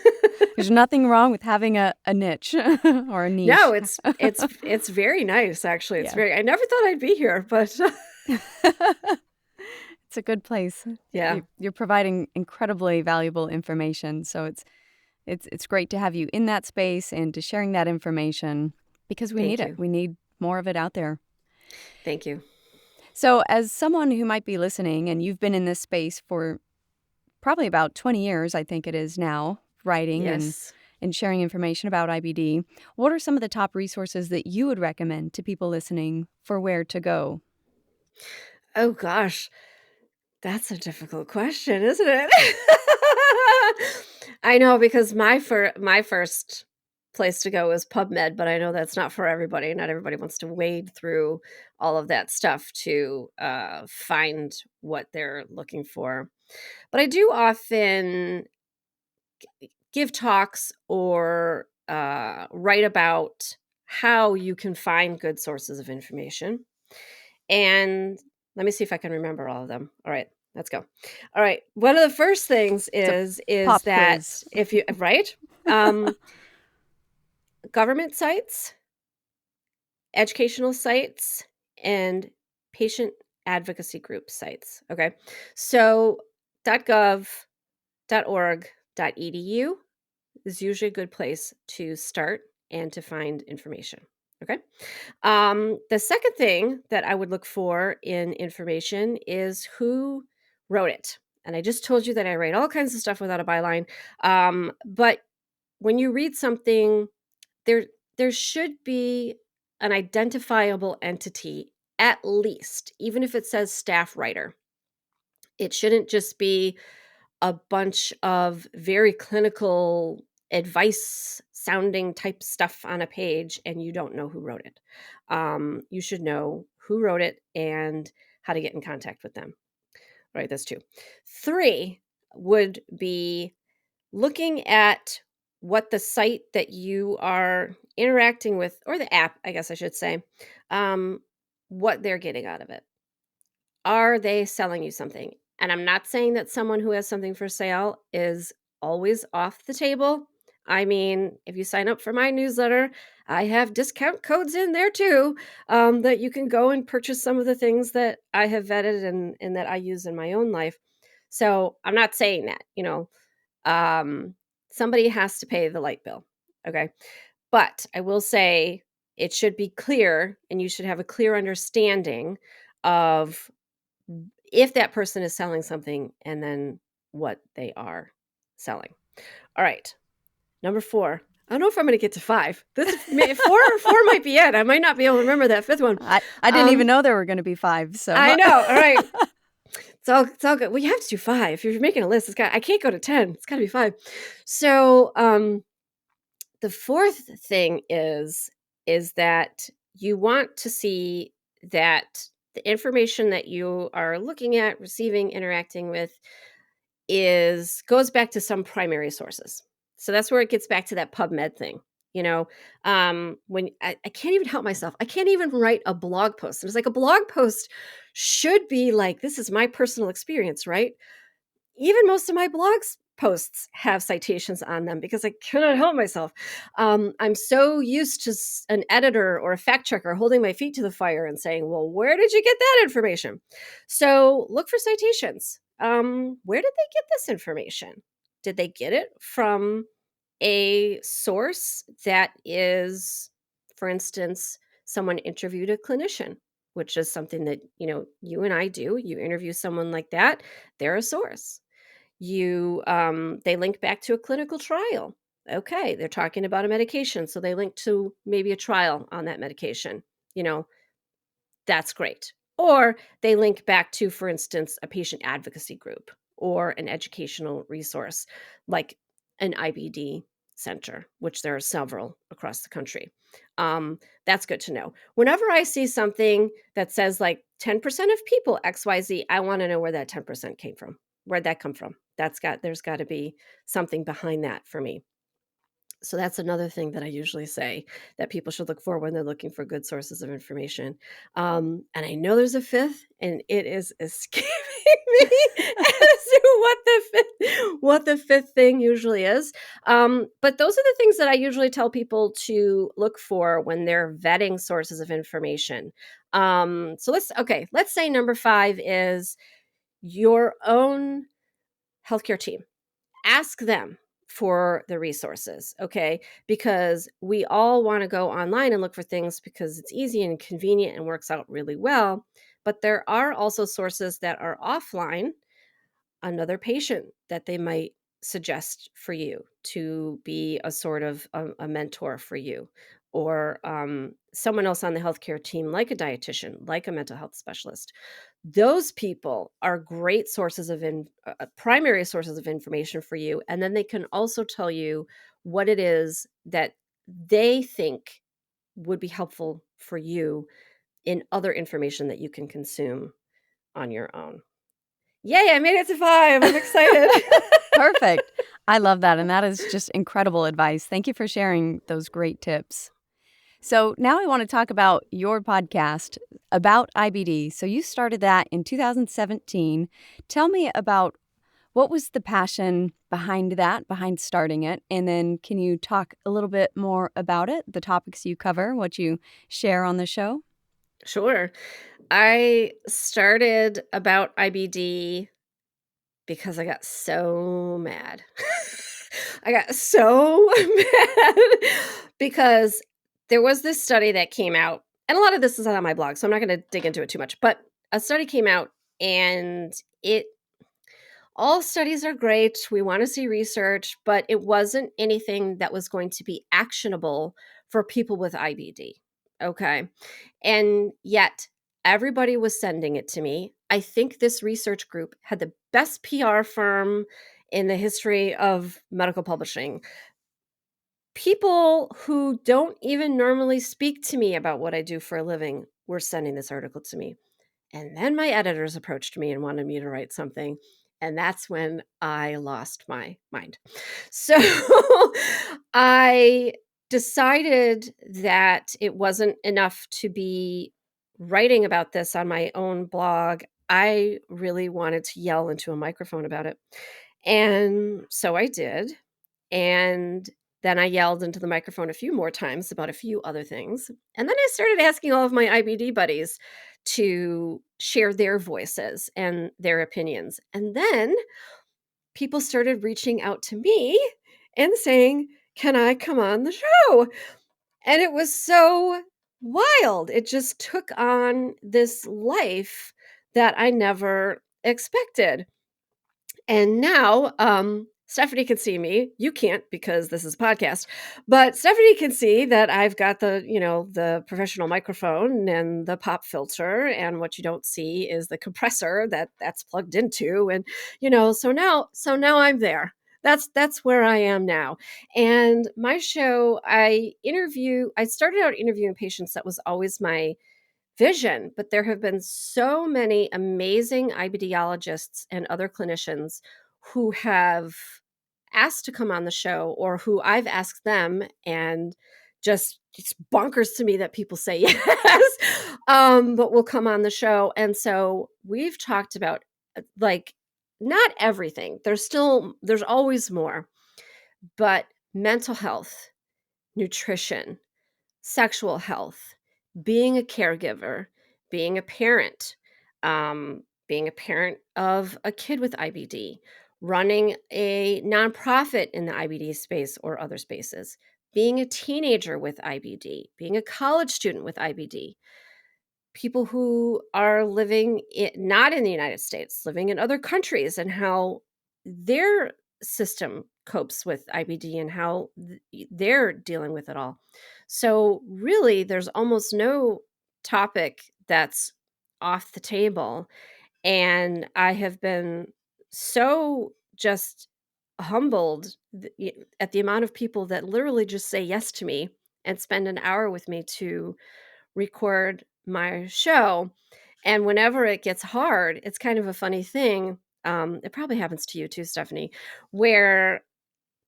There's nothing wrong with having a niche or a No, niche. it's very nice, actually. Yeah. I never thought I'd be here, but It's a good place. yeah. You're providing incredibly valuable information, so it's great to have you in that space and to sharing that information because we need Thank it. you. We need more of it out there. Thank you. So, as someone who might be listening, and you've been in this space for probably about 20 years, I think it is now, writing Yes. and sharing information about IBD, what are some of the top resources that you would recommend to people listening for where to go? Oh gosh, that's a difficult question, isn't it? I know, because my first place to go is PubMed, but I know that's not for everybody. Not everybody wants to wade through all of that stuff to find what they're looking for. But I do often give talks or write about how you can find good sources of information. And let me see if I can remember all of them. All right, let's go. All right. One of the first things It's a is pop that quiz. if you right, um, government sites, educational sites, and patient advocacy group sites. Okay, so .gov, .org, .edu is usually a good place to start and to find information. Okay. The second thing that I would look for in information is who wrote it. And I just told you that I write all kinds of stuff without a byline. But when you read something, there there should be an identifiable entity, at least, even if it says staff writer. It shouldn't just be a bunch of very clinical advice sounding type stuff on a page and you don't know who wrote it. You should know who wrote it and how to get in contact with them. Right, that's two. Three would be looking at what the site that you are interacting with, or the app, I guess I should say, what they're getting out of it. Are they selling you something? And I'm not saying that someone who has something for sale is always off the table. I mean, if you sign up for my newsletter, I have discount codes in there too, that you can go and purchase some of the things that I have vetted and that I use in my own life. So I'm not saying that, somebody has to pay the light bill. Okay. But I will say it should be clear, and you should have a clear understanding of if that person is selling something and then what they are selling. All right. Number 4. I don't know if I'm going to get to 5. Four might be it. I might not be able to remember that 5th one. I didn't even know there were going to be 5. So I know. All right. It's all good. Well, you have to do 5. If you're making a list, I can't go to 10. It's got to be 5. So, the 4th thing is that you want to see that the information that you are looking at, receiving, interacting with goes back to some primary sources. So that's where it gets back to that PubMed thing. When I can't even help myself. I can't even write a blog post. It's like a blog post should be like, this is my personal experience, right? Even most of my blogs posts have citations on them because I cannot help myself. I'm so used to an editor or a fact checker holding my feet to the fire and saying, well, where did you get that information? So look for citations. Where did they get this information? Did they get it from a source that is, for instance, someone interviewed a clinician, which is something that, you and I do. You interview someone like that, they're a source. They link back to a clinical trial. Okay, they're talking about a medication, so they link to maybe a trial on that medication. That's great. Or they link back to, for instance, a patient advocacy group or an educational resource like an IBD center, which there are several across the country. That's good to know. Whenever I see something that says like 10% of people XYZ, I want to know where that 10% came from. Where'd that come from? There's got to be something behind that for me. So that's another thing that I usually say that people should look for when they're looking for good sources of information. And I know there's a fifth, and it is escaping me as to what the fifth thing usually is. But those are the things that I usually tell people to look for when they're vetting sources of information. So let's say number 5 is your own healthcare team. Ask them for the resources, okay? Because we all want to go online and look for things because it's easy and convenient and works out really well. But there are also sources that are offline, another patient that they might suggest for you to be a sort of a mentor for you, or someone else on the healthcare team, like a dietitian, like a mental health specialist. Those people are great sources of primary sources of information for you, and then they can also tell you what it is that they think would be helpful for you in other information that you can consume on your own. Yay, I made it to 5. I'm excited. Perfect. I love that. And that is just incredible advice. Thank you for sharing those great tips. So now I want to talk about your podcast, About IBD. So you started that in 2017. Tell me about what was the passion behind that, behind starting it? And then can you talk a little bit more about it, the topics you cover, what you share on the show? Sure. I started About IBD because I got so mad. I got so mad because there was this study that came out, and a lot of this is on my blog, so I'm not going to dig into it too much, but a study came out, and all studies are great. We want to see research, but it wasn't anything that was going to be actionable for people with IBD. Okay. And yet everybody was sending it to me. I think this research group had the best PR firm in the history of medical publishing. People who don't even normally speak to me about what I do for a living were sending this article to me. And then my editors approached me and wanted me to write something. And that's when I lost my mind. So I decided that it wasn't enough to be writing about this on my own blog. I really wanted to yell into a microphone about it. And so I did. And then I yelled into the microphone a few more times about a few other things. And then I started asking all of my IBD buddies to share their voices and their opinions. And then people started reaching out to me and saying, "Can I come on the show?" And it was so wild. It just took on this life that I never expected. And now, Stephanie can see me. You can't because this is a podcast, but Stephanie can see that I've got the professional microphone and the pop filter, and what you don't see is the compressor that's plugged into, and so now I'm there. That's where I am now. And my show, I started out interviewing patients. That was always my vision, but there have been so many amazing IBDologists and other clinicians who have asked to come on the show, or who I've asked them, and just it's bonkers to me that people say yes, but will come on the show. And so we've talked about like not everything. There's always more, but mental health, nutrition, sexual health, being a caregiver, being a parent, being a parent of a kid with IBD, running a nonprofit in the IBD space or other spaces, being a teenager with IBD, being a college student with IBD, people who are living not in the United States, living in other countries, and how their system copes with IBD and how they're dealing with it all. So really, there's almost no topic that's off the table. And I have been so just humbled at the amount of people that literally just say yes to me and spend an hour with me to record my show. And whenever it gets hard, it's kind of a funny thing. It probably happens to you too, Stephanie, where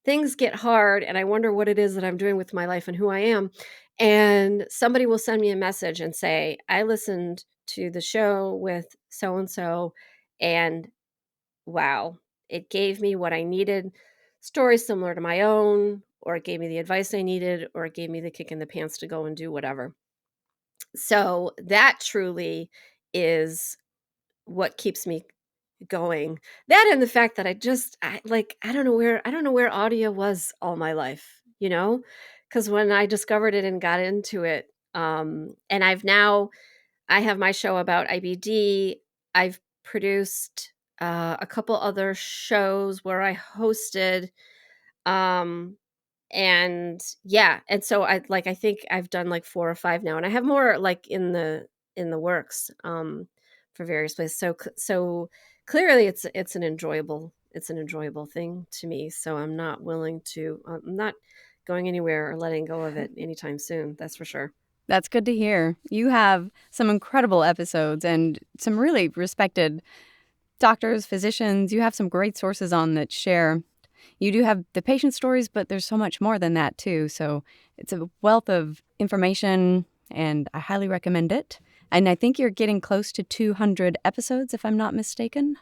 things get hard and I wonder what it is that I'm doing with my life and who I am. And somebody will send me a message and say, I listened to the show with so and so, and wow, it gave me what I needed. Stories similar to my own, or it gave me the advice I needed, or it gave me the kick in the pants to go and do whatever. So that truly is what keeps me going. That and the fact that I don't know where audio was all my life, because when I discovered it and got into it, and I have my show about IBD. I've produced a couple other shows where I hosted, um, and yeah, and so I think I've done like 4 or 5 now, and I have more like in the works, for various places. So clearly it's an enjoyable thing to me, so I'm not going anywhere or letting go of it anytime soon, that's for sure. That's good to hear. You have some incredible episodes and some really respected doctors, physicians. You have some great sources on that share. You do have the patient stories, but there's so much more than that too. So it's a wealth of information, and I highly recommend it. And I think you're getting close to 200 episodes, if I'm not mistaken.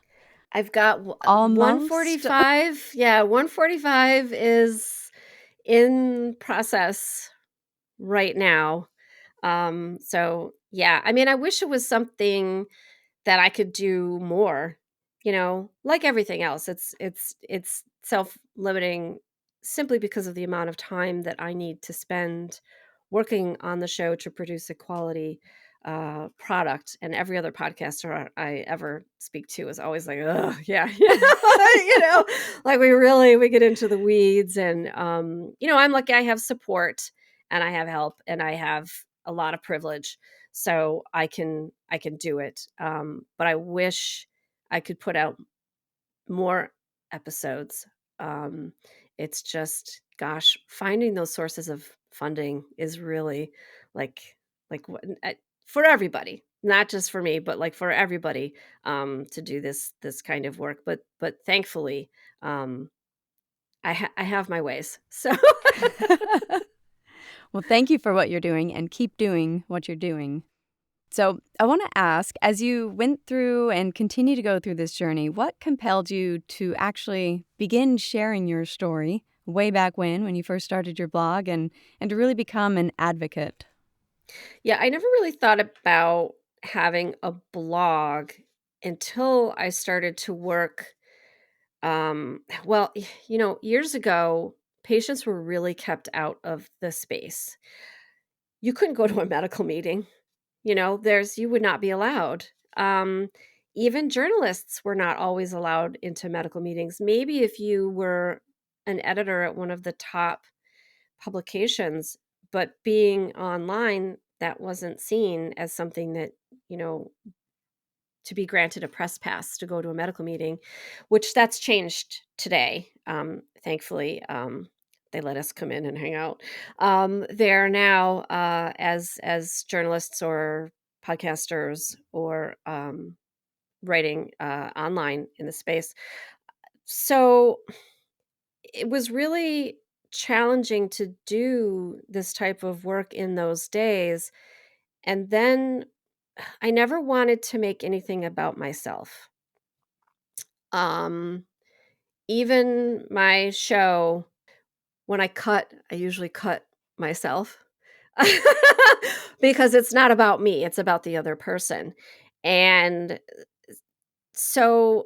I've got Almost. 145. Yeah, 145 is in process right now. So yeah, I mean, I wish it was something that I could do more, like everything else. It's self-limiting simply because of the amount of time that I need to spend working on the show to produce a quality product. And every other podcaster I ever speak to is always like, oh yeah, like we get into the weeds. And I'm lucky I have support and I have help and I have a lot of privilege, so I can do it. But I wish I could put out more episodes. Um, it's just, gosh, finding those sources of funding is really like what for everybody, not just for me, but like for everybody, to do this kind of work. But thankfully, um, I have my ways. So Well, thank you for what you're doing and keep doing what you're doing. So I want to ask, as you went through and continue to go through this journey, what compelled you to actually begin sharing your story way back when you first started your blog and to really become an advocate? yeah, I never really thought about having a blog until I started to work. Well, years ago, patients were really kept out of the space. You couldn't go to a medical meeting. You would not be allowed. Um, Even journalists were not always allowed into medical meetings. Maybe if you were an editor at one of the top publications, but being online, that wasn't seen as something that, you know, to be granted a press pass to go to a medical meeting, which that's changed today. Thankfully, they let us come in and hang out. They're now, as journalists or podcasters or writing online in the space. So it was really challenging to do this type of work in those days. And then I never wanted to make anything about myself. Um, Even my show, when I usually cut myself because it's not about me, it's about the other person. And so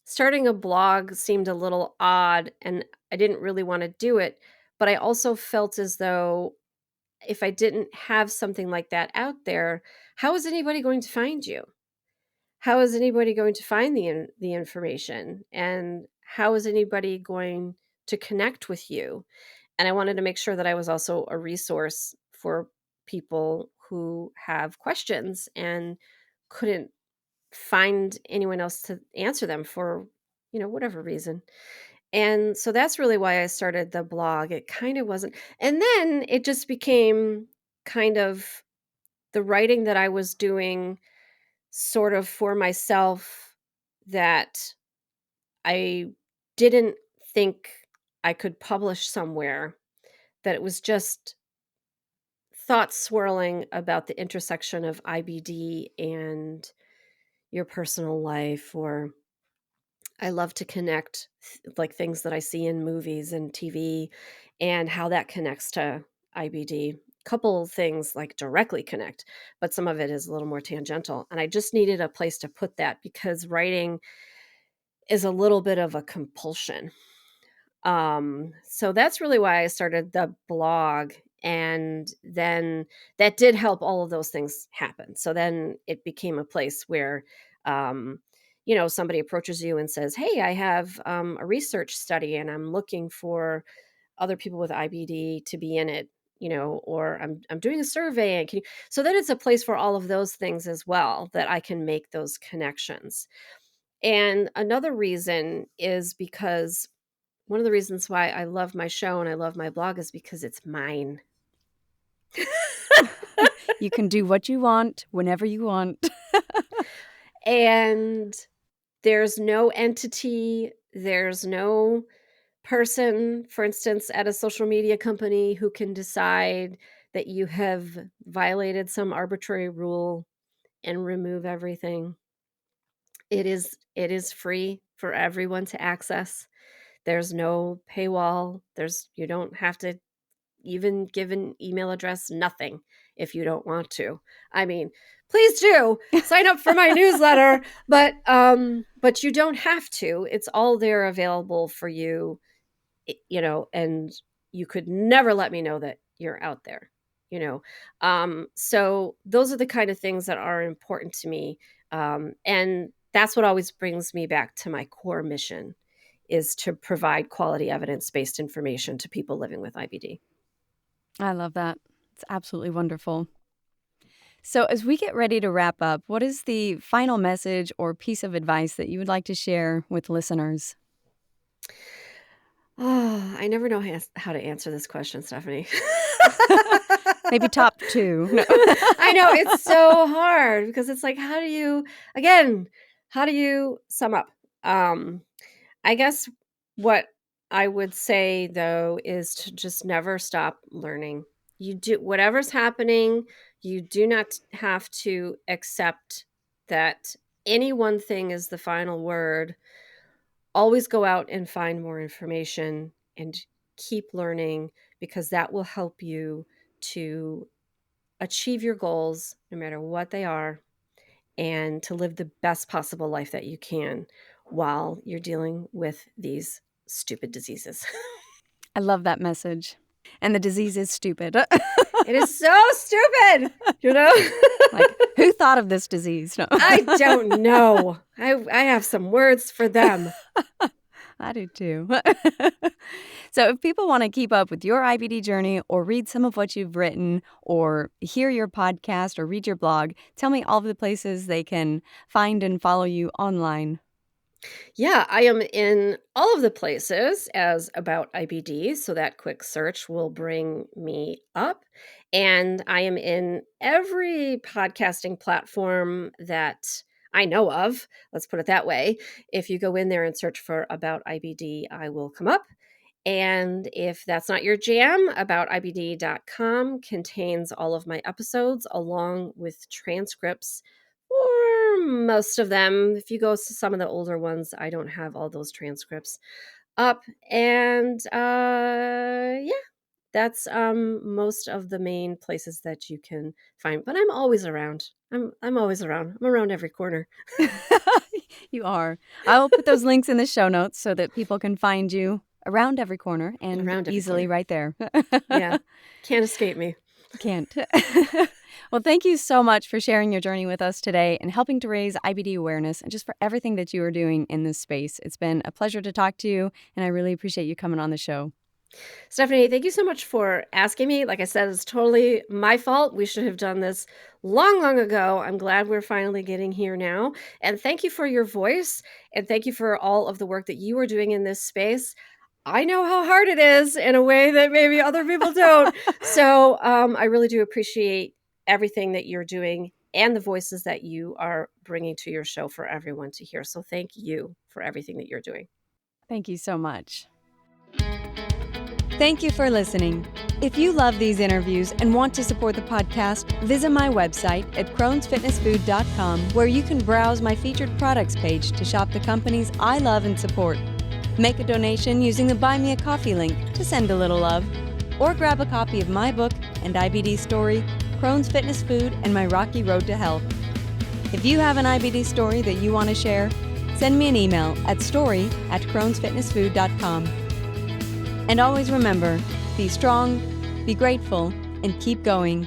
starting a blog seemed a little odd and I didn't really want to do it, but I also felt as though if I didn't have something like that out there, how is anybody going to find you? How is anybody going to find the information? And how is anybody going to connect with you? And I wanted to make sure that I was also a resource for people who have questions and couldn't find anyone else to answer them for, whatever reason. And so that's really why I started the blog. It kind of wasn't, and then it just became kind of the writing that I was doing sort of for myself that I didn't think I could publish somewhere, that it was just thoughts swirling about the intersection of IBD and your personal life, or I love to connect like things that I see in movies and TV and how that connects to IBD. Couple things like directly connect, but some of it is a little more tangential. And I just needed a place to put that because writing is a little bit of a compulsion. So that's really why I started the blog. And then that did help all of those things happen. So then it became a place where, somebody approaches you and says, "Hey, I have a research study and I'm looking for other people with IBD to be in it, or I'm doing a survey. And so then it's a place for all of those things as well, that I can make those connections. And another reason is because one of the reasons why I love my show and I love my blog is because it's mine. You can do what you want whenever you want. And there's no entity, there's no person, for instance, at a social media company who can decide that you have violated some arbitrary rule and remove everything. It is free for everyone to access. There's no paywall. You don't have to even give an email address, nothing, if you don't want to. I mean, please do sign up for my newsletter, but you don't have to. It's all there available for you, and you could never let me know that you're out there, so those are the kind of things that are important to me. And that's what always brings me back to my core mission, is to provide quality evidence-based information to people living with IBD. I love that. It's absolutely wonderful. So as we get ready to wrap up, what is the final message or piece of advice that you would like to share with listeners? Oh, I never know how to answer this question, Stephanie. Maybe top 2. No. I know, it's so hard because it's like, how do you sum up? I guess what I would say, though, is to just never stop learning. You do whatever's happening, you do not have to accept that any one thing is the final word. Always go out and find more information and keep learning, because that will help you to achieve your goals, no matter what they are, and to live the best possible life that you can while you're dealing with these stupid diseases. I love that message. And the disease is stupid. It is so stupid, Like, who thought of this disease? No. I don't know. I have some words for them. I do too. So if people want to keep up with your IBD journey, or read some of what you've written, or hear your podcast, or read your blog, tell me all of the places they can find and follow you online. Yeah, I am in all of the places as About IBD, so that quick search will bring me up. And I am in every podcasting platform that I know of. Let's put it that way. If you go in there and search for About IBD, I will come up. And if that's not your jam, aboutibd.com contains all of my episodes along with transcripts for most of them. If you go to some of the older ones, I don't have all those transcripts up. And yeah, that's most of the main places that you can find. But I'm always around. I'm always around. I'm around every corner. You are. I will put those links in the show notes so that people can find you around every corner and easily right there. Yeah. Can't escape me. Can't. Well, thank you so much for sharing your journey with us today and helping to raise IBD awareness, and just for everything that you are doing in this space. It's been a pleasure to talk to you, and I really appreciate you coming on the show. Stephanie, thank you so much for asking me. Like I said, it's totally my fault. We should have done this long, long ago. I'm glad we're finally getting here now. And thank you for your voice. And thank you for all of the work that you are doing in this space. I know how hard it is in a way that maybe other people don't. So I really do appreciate everything that you're doing and the voices that you are bringing to your show for everyone to hear. So thank you for everything that you're doing. Thank you so much. Thank you for listening. If you love these interviews and want to support the podcast, visit my website at crohnsfitnessfood.com, where you can browse my featured products page to shop the companies I love and support. Make a donation using the Buy Me a Coffee link to send a little love, or grab a copy of my book and IBD story, Crohn's Fitness Food and My Rocky Road to Health. If you have an IBD story that you want to share, send me an email at story@crohnsfitnessfood.com. And always remember, be strong, be grateful, and keep going.